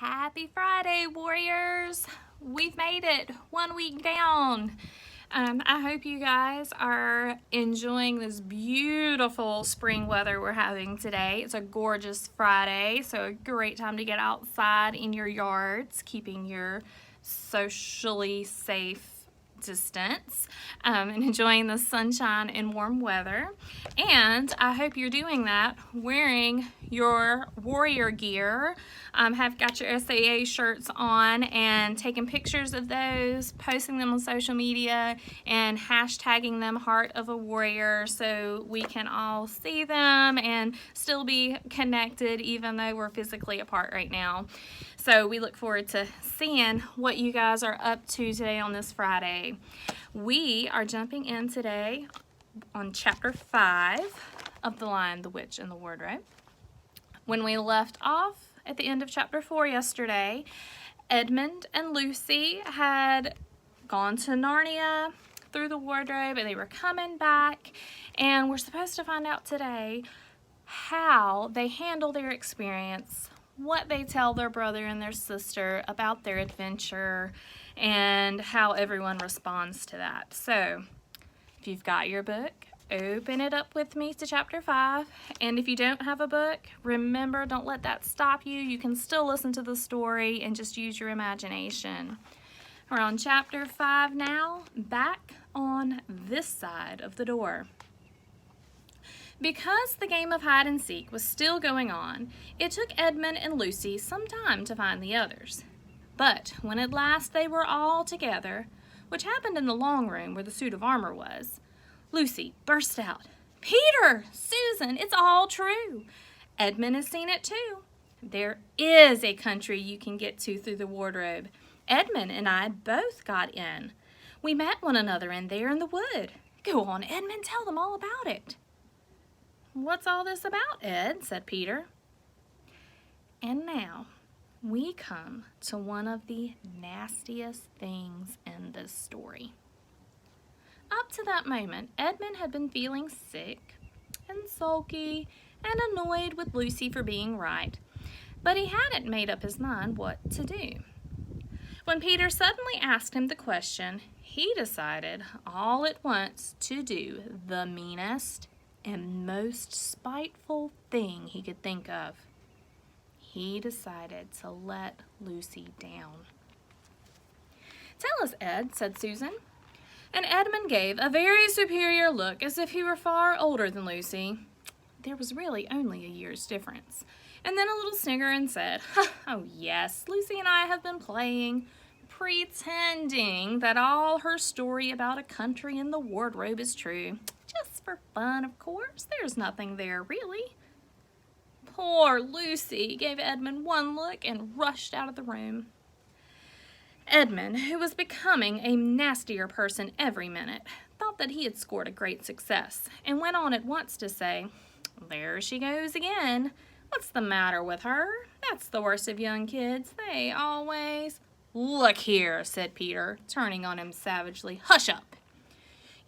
Happy Friday, warriors! We've made it 1 week down. I hope you guys are enjoying this beautiful spring weather we're having today. It's a gorgeous Friday, so a great time to get outside in your yards, keeping your socially safe distance and enjoying the sunshine and warm weather. And I hope you're doing that wearing your warrior gear. Have got your SAA shirts on and taking pictures of those, posting them on social media, and hashtagging them Heart of a Warrior so we can all see them and still be connected even though we're physically apart right now. So we look forward to seeing what you guys are up to today on this Friday. We are jumping in today on chapter 5 of The Lion, the Witch, and the Wardrobe. When we left off at the end of chapter 4 yesterday, Edmund and Lucy had gone to Narnia through the wardrobe and they were coming back, and we're supposed to find out today how they handle their experience, what they tell their brother and their sister about their adventure, and how everyone responds to that. So if you've got your book, open it up with me to chapter 5. And if you don't have a book, remember, don't let that stop you. You can still listen to the story and just use your imagination. We're on chapter 5 now, back on this side of the door. Because the game of hide and seek was still going on, it took Edmund and Lucy some time to find the others. But when at last they were all together, which happened in the long room where the suit of armor was, Lucy burst out, "Peter! Susan, it's all true! Edmund has seen it too. There is a country you can get to through the wardrobe. Edmund and I both got in. We met one another in there in the wood. Go on, Edmund, tell them all about it." "What's all this about, Ed?" said Peter. And now we come to one of the nastiest things in this story. Up to that moment, Edmund had been feeling sick and sulky and annoyed with Lucy for being right, but he hadn't made up his mind what to do. When Peter suddenly asked him the question, he decided all at once to do the meanest and most spiteful thing he could think of. He decided to let Lucy down. "Tell us, Ed," said Susan. And Edmund gave a very superior look as if he were far older than Lucy. There was really only a year's difference. And then a little snigger and said, "Oh yes, Lucy and I have been playing, pretending that all her story about a country in the wardrobe is true. Just for fun, of course. There's nothing there, really." Poor Lucy gave Edmund one look and rushed out of the room. Edmund, who was becoming a nastier person every minute, thought that he had scored a great success and went on at once to say, "There she goes again. What's the matter with her? That's the worst of young kids. They always—" "Look here," said Peter, turning on him savagely. "Hush up.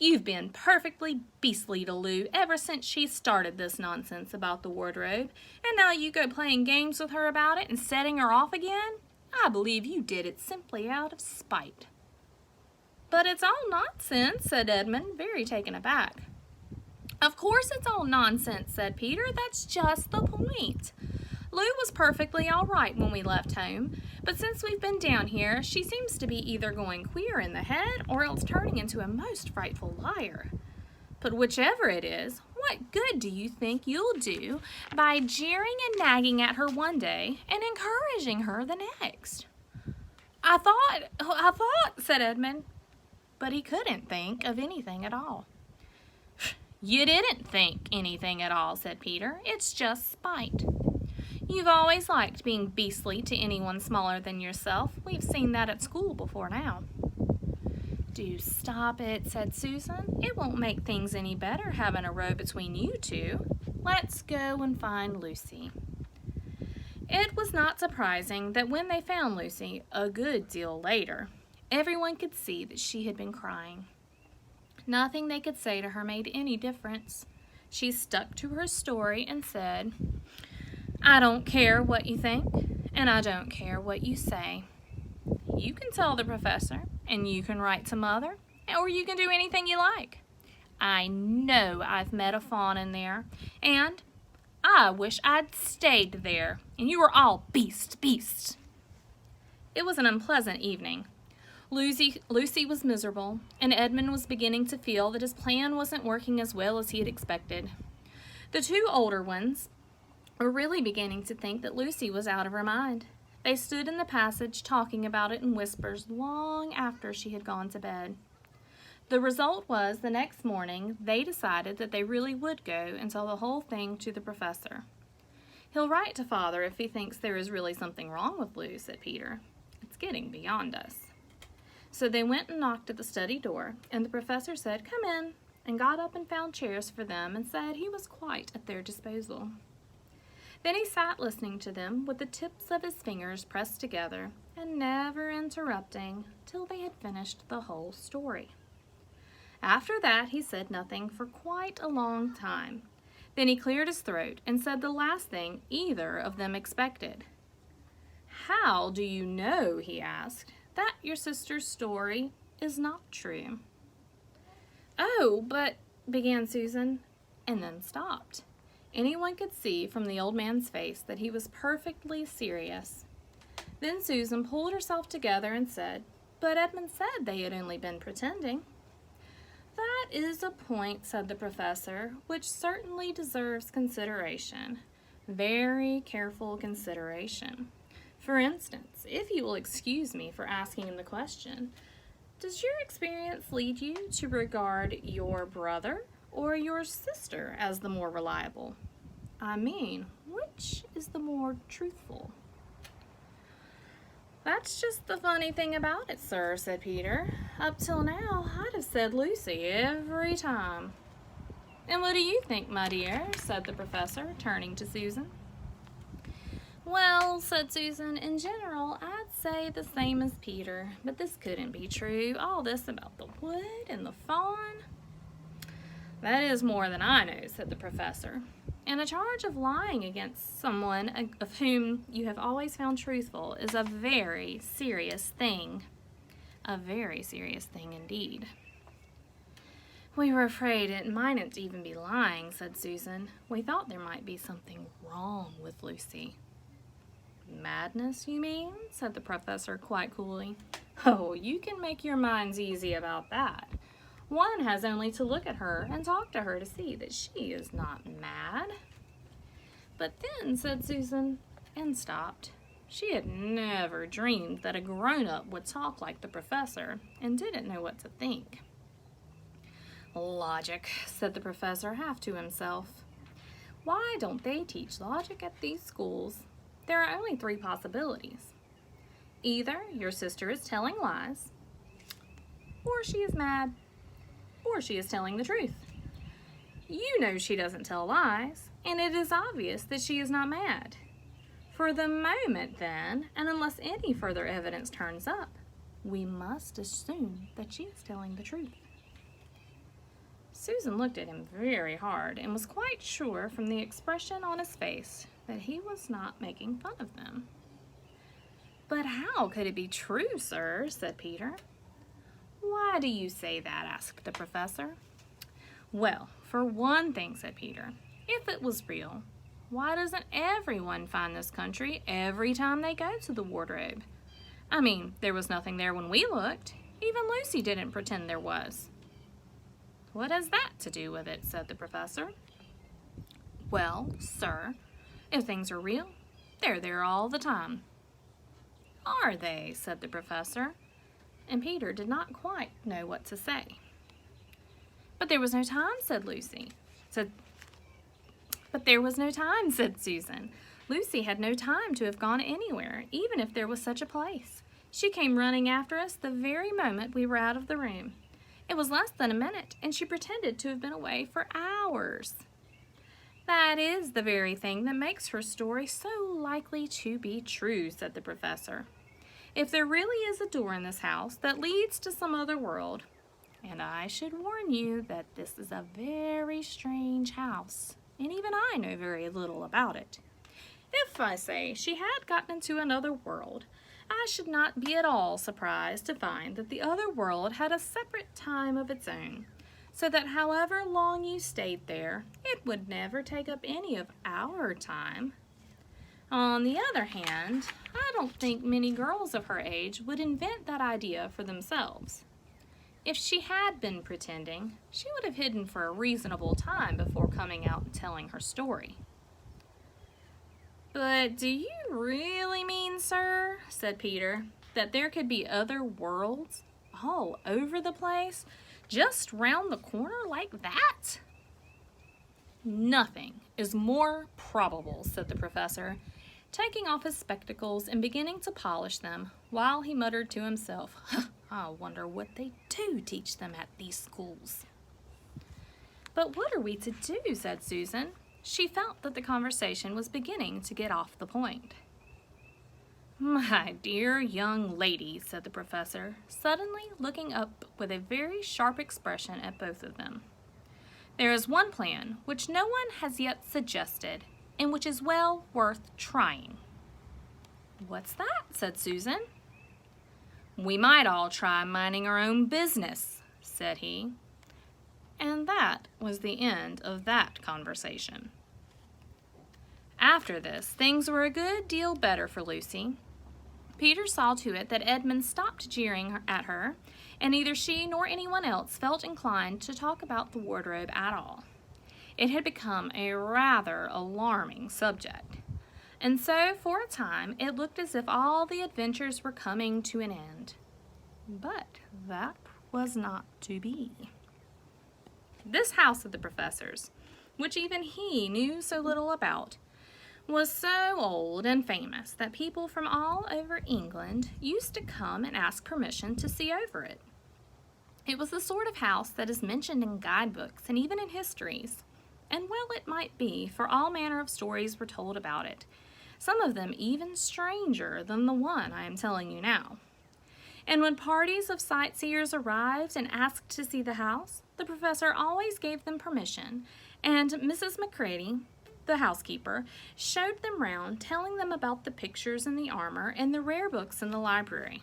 You've been perfectly beastly to Lou ever since she started this nonsense about the wardrobe, and now you go playing games with her about it and setting her off again? I believe you did it simply out of spite." "But it's all nonsense," said Edmund, very taken aback. "Of course it's all nonsense," said Peter. "That's just the point. Lou was perfectly all right when we left home, but since we've been down here, she seems to be either going queer in the head or else turning into a most frightful liar. But whichever it is, what good do you think you'll do by jeering and nagging at her one day and encouraging her the next?" I thought, said Edmund, but he couldn't think of anything at all. "You didn't think anything at all," said Peter. "It's just spite. You've always liked being beastly to anyone smaller than yourself. We've seen that at school before now." "Do stop it," said Susan. "It won't make things any better having a row between you two. Let's go and find Lucy." It was not surprising that when they found Lucy, a good deal later, everyone could see that she had been crying. Nothing they could say to her made any difference. She stuck to her story and said, "I don't care what you think, and I don't care what you say. You can tell the professor, and you can write to Mother, or you can do anything you like. I know I've met a fawn in there, and I wish I'd stayed there, and you were all beasts. It was an unpleasant evening. Lucy was miserable, and Edmund was beginning to feel that his plan wasn't working as well as he had expected. The two older ones were really beginning to think that Lucy was out of her mind. They stood in the passage talking about it in whispers long after she had gone to bed. The result was, the next morning, they decided that they really would go and tell the whole thing to the professor. "He'll write to Father if he thinks there is really something wrong with Lou," said Peter. "It's getting beyond us." So they went and knocked at the study door, and the professor said, "Come in," and got up and found chairs for them and said he was quite at their disposal. Then he sat listening to them with the tips of his fingers pressed together and never interrupting till they had finished the whole story. After that he said nothing for quite a long time. Then he cleared his throat and said the last thing either of them expected. "How do you know," he asked, "that your sister's story is not true?" "Oh, but," began Susan, and then stopped. Anyone could see from the old man's face that he was perfectly serious. Then Susan pulled herself together and said, "But Edmund said they had only been pretending." "That is a point," said the professor, "which certainly deserves consideration. Very careful consideration. For instance, if you will excuse me for asking the question, does your experience lead you to regard your brother or your sister as the more reliable? I mean, which is the more truthful?" "That's just the funny thing about it, sir," said Peter. "Up till now, I'd have said Lucy every time." "And what do you think, my dear?" said the professor, turning to Susan. "Well," said Susan, "in general, I'd say the same as Peter, but this couldn't be true, all this about the wood and the fawn." "That is more than I know," said the professor. "And a charge of lying against someone of whom you have always found truthful is a very serious thing. A very serious thing indeed." "We were afraid it mightn't even be lying," said Susan. "We thought there might be something wrong with Lucy." "Madness, you mean?" said the professor quite coolly. "Oh, you can make your minds easy about that. One has only to look at her and talk to her to see that she is not mad." "But then," said Susan, and stopped. She had never dreamed that a grown-up would talk like the professor and didn't know what to think. "Logic," said the professor, half to himself. "Why don't they teach logic at these schools? There are only three possibilities. Either your sister is telling lies, or she is mad, or she is telling the truth. You know she doesn't tell lies, and it is obvious that she is not mad. For the moment, then, and unless any further evidence turns up, we must assume that she is telling the truth." Susan looked at him very hard and was quite sure from the expression on his face that he was not making fun of them. "But how could it be true, sir?" said Peter. "Why do you say that?" asked the professor. "Well, for one thing," said Peter, "if it was real, why doesn't everyone find this country every time they go to the wardrobe? I mean, there was nothing there when we looked. Even Lucy didn't pretend there was." "What has that to do with it?" said the professor. "Well, sir, if things are real, they're there all the time." "Are they?" said the professor, and Peter did not quite know what to say. "But there was no time," said "But there was no time," said Susan. "Lucy had no time to have gone anywhere, even if there was such a place. She came running after us the very moment we were out of the room. It was less than a minute, and she pretended to have been away for hours." "That is the very thing that makes her story so likely to be true," said the professor. "If there really is a door in this house that leads to some other world, and I should warn you that this is a very strange house, and even I know very little about it, If, I say, she had gotten into another world, I should not be at all surprised to find that the other world had a separate time of its own, so that however long you stayed there, it would never take up any of our time. On the other hand, I don't think many girls of her age would invent that idea for themselves. If she had been pretending, she would have hidden for a reasonable time before coming out and telling her story. "But do you really mean, sir," said Peter, "that there could be other worlds all over the place, just round the corner like that?" "Nothing is more probable," said the professor, taking off his spectacles and beginning to polish them, while he muttered to himself, "I wonder what they do teach them at these schools." "But what are we to do?" said Susan. She felt that the conversation was beginning to get off the point. "My dear young lady," said the professor, suddenly looking up with a very sharp expression at both of them, "there is one plan which no one has yet suggested, and which is well worth trying." "What's that?" said Susan. "We might all try minding our own business," said he. And that was the end of that conversation. After this, things were a good deal better for Lucy. Peter saw to it that Edmund stopped jeering at her, and neither she nor anyone else felt inclined to talk about the wardrobe at all. It had become a rather alarming subject, and so for a time it looked as if all the adventures were coming to an end. But that was not to be. This house of the professor's, which even he knew so little about, was so old and famous that people from all over England used to come and ask permission to see over it. It was the sort of house that is mentioned in guidebooks and even in histories, and well it might be, for all manner of stories were told about it, some of them even stranger than the one I am telling you now. And when parties of sightseers arrived and asked to see the house, the professor always gave them permission, and Mrs. Macready, the housekeeper, showed them round, telling them about the pictures and the armor and the rare books in the library.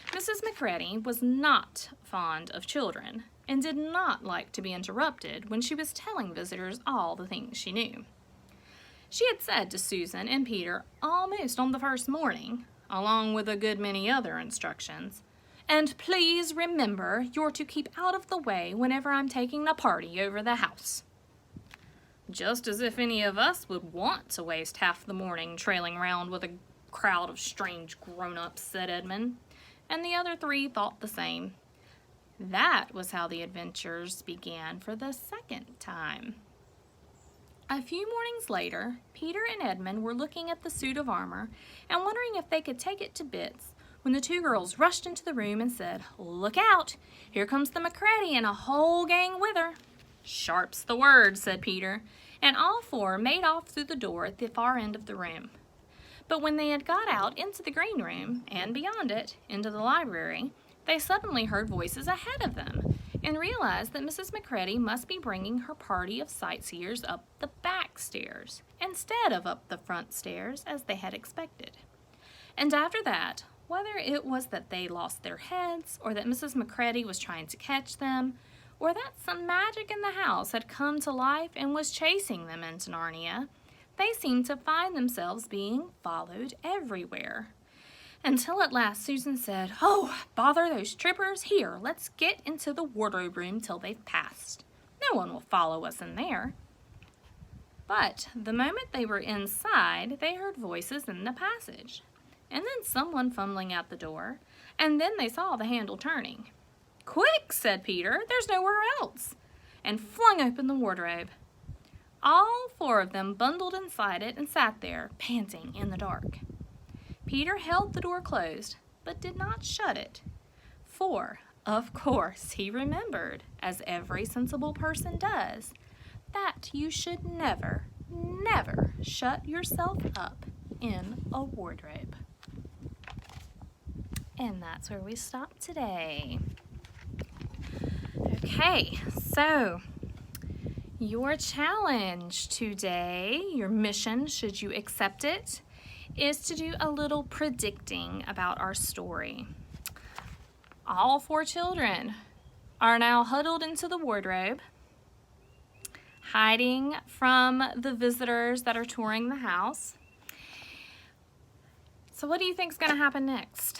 Mrs. Macready was not fond of children, and did not like to be interrupted when she was telling visitors all the things she knew. She had said to Susan and Peter almost on the first morning, along with a good many other instructions, "And please remember you're to keep out of the way whenever I'm taking a party over the house." "Just as if any of us would want to waste half the morning trailing around with a crowd of strange grown-ups," said Edmund, and the other three thought the same. That was how the adventures began for the second time. A few mornings later, Peter and Edmund were looking at the suit of armor and wondering if they could take it to bits, when the two girls rushed into the room and said, "Look out! Here comes the Macready and a whole gang with her." "Sharp's the word," said Peter, and all four made off through the door at the far end of the room. But when they had got out into the green room, and beyond it, into the library, they suddenly heard voices ahead of them, and realized that Mrs. Macready must be bringing her party of sightseers up the back stairs, instead of up the front stairs, as they had expected. And after that, whether it was that they lost their heads, or that Mrs. Macready was trying to catch them, or that some magic in the house had come to life and was chasing them into Narnia, they seemed to find themselves being followed everywhere. Until at last Susan said, "Oh, bother those trippers. Here, let's get into the wardrobe room till they've passed. No one will follow us in there." But the moment they were inside, they heard voices in the passage, and then someone fumbling at the door, and then they saw the handle turning. "Quick," said Peter, "there's nowhere else," and flung open the wardrobe. All four of them bundled inside it and sat there, panting in the dark. Peter held the door closed, but did not shut it, for, of course, he remembered, as every sensible person does, that you should never, never shut yourself up in a wardrobe. And that's where we stop today. Okay, so Your challenge today, your mission, should you accept it, is to do a little predicting about our story. All 4 children are now huddled into the wardrobe, hiding from the visitors that are touring the house. So what do you think is going to happen next?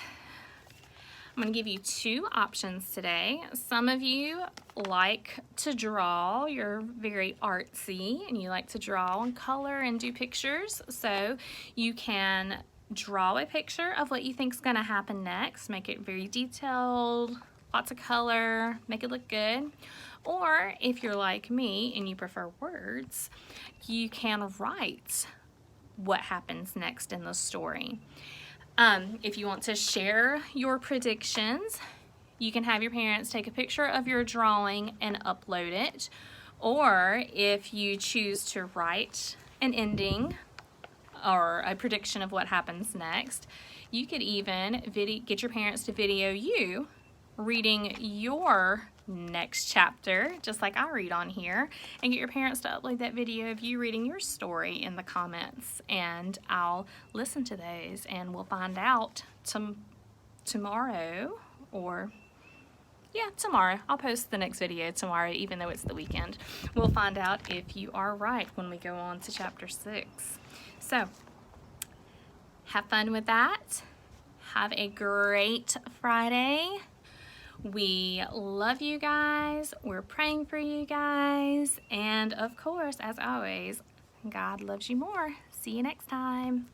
I'm going to give you 2 options today. Some of you like to draw. You're very artsy and you like to draw and color and do pictures. So you can draw a picture of what you think is going to happen next. Make it very detailed, lots of color, make it look good. Or if you're like me and you prefer words, you can write what happens next in the story. If you want to share your predictions, you can have your parents take a picture of your drawing and upload it. Or if you choose to write an ending or a prediction of what happens next, you could even get your parents to video you reading your next chapter, just like I read on here, and get your parents to upload that video of you reading your story in the comments, and I'll listen to those, and we'll find out tomorrow, or yeah, tomorrow. I'll post the next video tomorrow, even though it's the weekend. We'll find out if you are right when we go on to chapter 6. So have fun with that. Have a great Friday. We love you guys. We're praying for you guys. And of course, as always, God loves you more. See you next time.